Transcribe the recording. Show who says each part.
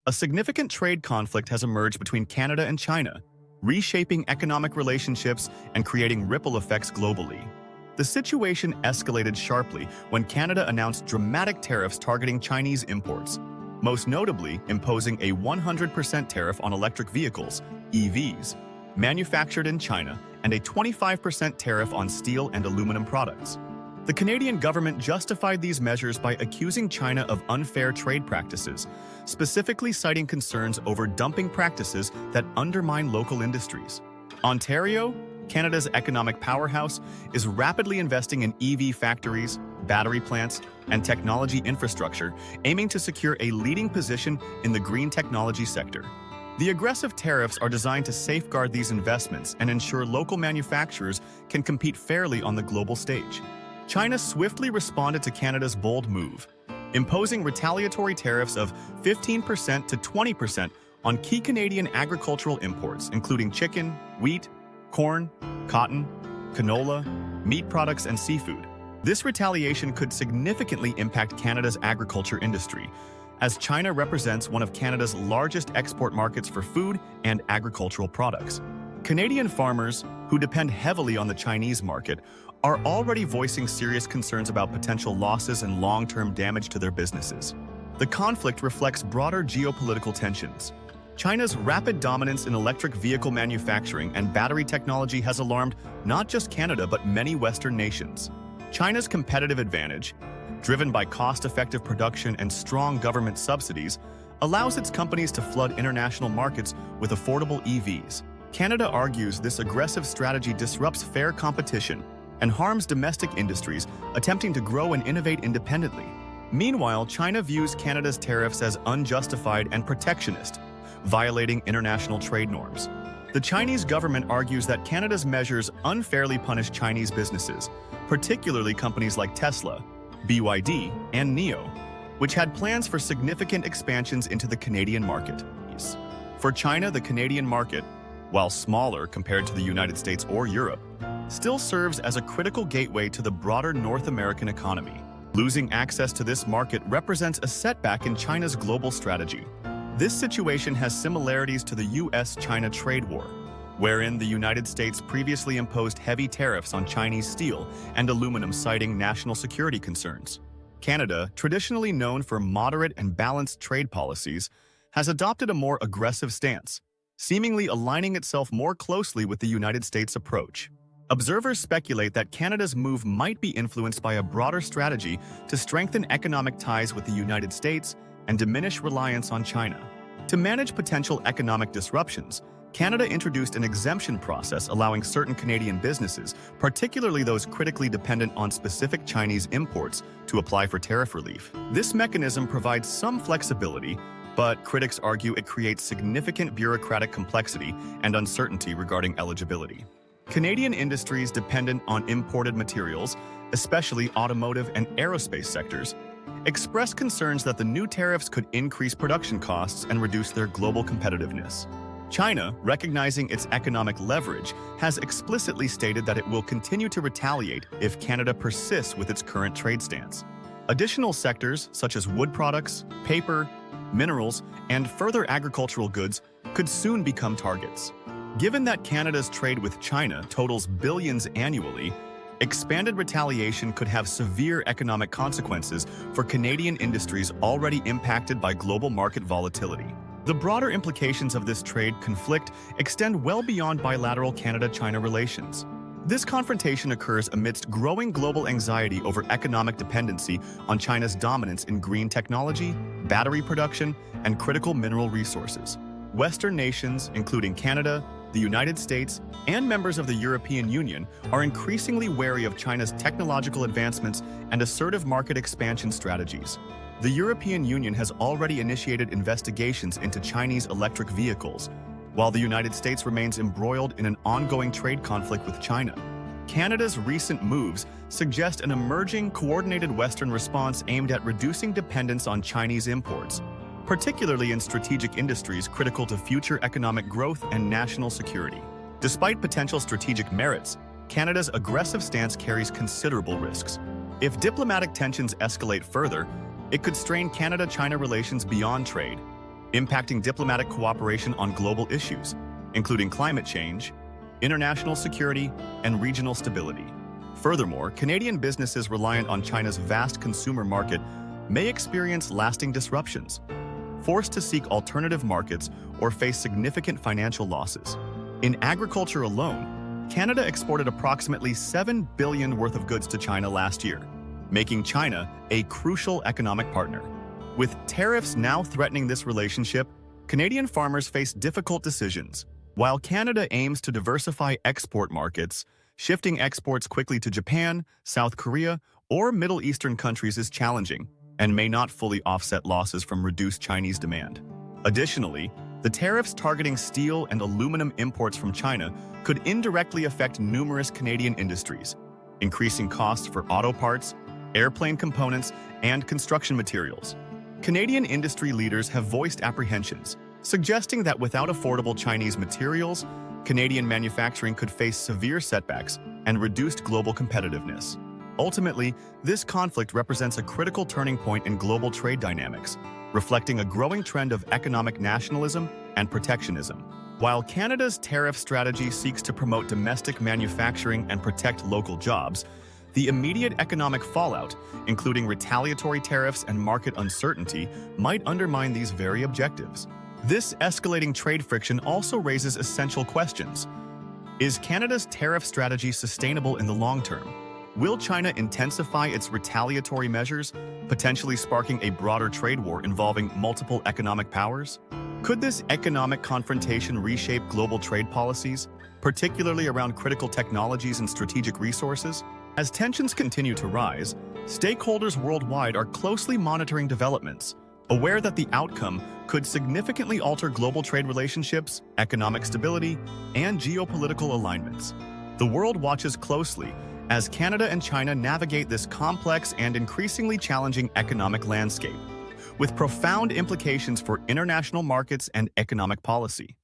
Speaker 1: A significant trade conflict has emerged between Canada and China, reshaping economic relationships and creating ripple effects globally. The situation escalated sharply when Canada announced dramatic tariffs targeting Chinese imports, most notably imposing a 100% tariff on electric vehicles, EVs, manufactured in China, and a 25% tariff on steel and aluminum products. The Canadian government justified these measures by accusing China of unfair trade practices, specifically citing concerns over dumping practices that undermine local industries. Ontario, Canada's economic powerhouse, is rapidly investing in EV factories, battery plants, and technology infrastructure, aiming to secure a leading position in the green technology sector. The aggressive tariffs are designed to safeguard these investments and ensure local manufacturers can compete fairly on the global stage. China swiftly responded to Canada's bold move, imposing retaliatory tariffs of 15% to 20% on key Canadian agricultural imports, including chicken, wheat, corn, cotton, canola, meat products, and seafood. This retaliation could significantly impact Canada's agriculture industry, as China represents one of Canada's largest export markets for food and agricultural products. Canadian farmers, who depend heavily on the Chinese market, are already voicing serious concerns about potential losses and long-term damage to their businesses. The conflict reflects broader geopolitical tensions. China's rapid dominance in electric vehicle manufacturing and battery technology has alarmed not just Canada but many Western nations. China's competitive advantage, driven by cost-effective production and strong government subsidies, allows its companies to flood international markets with affordable EVs. Canada argues this aggressive strategy disrupts fair competition and harms domestic industries attempting to grow and innovate independently. Meanwhile, China views Canada's tariffs as unjustified and protectionist, violating international trade norms. The Chinese government argues that Canada's measures unfairly punish Chinese businesses, particularly companies like Tesla, BYD, and NIO, which had plans for significant expansions into the Canadian market. For China, the Canadian market, while smaller compared to the United States or Europe, still serves as a critical gateway to the broader North American economy. Losing access to this market represents a setback in China's global strategy. This situation has similarities to the US-China trade war, wherein the United States previously imposed heavy tariffs on Chinese steel and aluminum, citing national security concerns. Canada, traditionally known for moderate and balanced trade policies, has adopted a more aggressive stance, seemingly aligning itself more closely with the United States' approach. Observers speculate that Canada's move might be influenced by a broader strategy to strengthen economic ties with the United States and diminish reliance on China. To manage potential economic disruptions, Canada introduced an exemption process allowing certain Canadian businesses, particularly those critically dependent on specific Chinese imports, to apply for tariff relief. This mechanism provides some flexibility, but critics argue it creates significant bureaucratic complexity and uncertainty regarding eligibility. Canadian industries dependent on imported materials, especially automotive and aerospace sectors, express concerns that the new tariffs could increase production costs and reduce their global competitiveness. China, recognizing its economic leverage, has explicitly stated that it will continue to retaliate if Canada persists with its current trade stance. Additional sectors, such as wood products, paper, minerals, and further agricultural goods, could soon become targets. Given that Canada's trade with China totals billions annually, expanded retaliation could have severe economic consequences for Canadian industries already impacted by global market volatility. The broader implications of this trade conflict extend well beyond bilateral Canada-China relations. This confrontation occurs amidst growing global anxiety over economic dependency on China's dominance in green technology, battery production, and critical mineral resources. Western nations, including Canada, the United States, and members of the European Union, are increasingly wary of China's technological advancements and assertive market expansion strategies. The European Union has already initiated investigations into Chinese electric vehicles, while the United States remains embroiled in an ongoing trade conflict with China. Canada's recent moves suggest an emerging, coordinated Western response aimed at reducing dependence on Chinese imports, particularly in strategic industries critical to future economic growth and national security. Despite potential strategic merits, Canada's aggressive stance carries considerable risks. If diplomatic tensions escalate further, it could strain Canada-China relations beyond trade, impacting diplomatic cooperation on global issues, including climate change, international security, and regional stability. Furthermore, Canadian businesses reliant on China's vast consumer market may experience lasting disruptions, forced to seek alternative markets or face significant financial losses. In agriculture alone, Canada exported approximately $7 billion worth of goods to China last year, making China a crucial economic partner. With tariffs now threatening this relationship, Canadian farmers face difficult decisions. While Canada aims to diversify export markets, shifting exports quickly to Japan, South Korea, or Middle Eastern countries is challenging and may not fully offset losses from reduced Chinese demand. Additionally, the tariffs targeting steel and aluminum imports from China could indirectly affect numerous Canadian industries, increasing costs for auto parts, airplane components, and construction materials. Canadian industry leaders have voiced apprehensions, suggesting that without affordable Chinese materials, Canadian manufacturing could face severe setbacks and reduced global competitiveness. Ultimately, this conflict represents a critical turning point in global trade dynamics, reflecting a growing trend of economic nationalism and protectionism. While Canada's tariff strategy seeks to promote domestic manufacturing and protect local jobs, the immediate economic fallout, including retaliatory tariffs and market uncertainty, might undermine these very objectives. This escalating trade friction also raises essential questions. Is Canada's tariff strategy sustainable in the long term? Will China intensify its retaliatory measures, potentially sparking a broader trade war involving multiple economic powers? Could this economic confrontation reshape global trade policies, particularly around critical technologies and strategic resources? As tensions continue to rise, stakeholders worldwide are closely monitoring developments, aware that the outcome could significantly alter global trade relationships, economic stability, and geopolitical alignments. The world watches closely as Canada and China navigate this complex and increasingly challenging economic landscape, with profound implications for international markets and economic policy.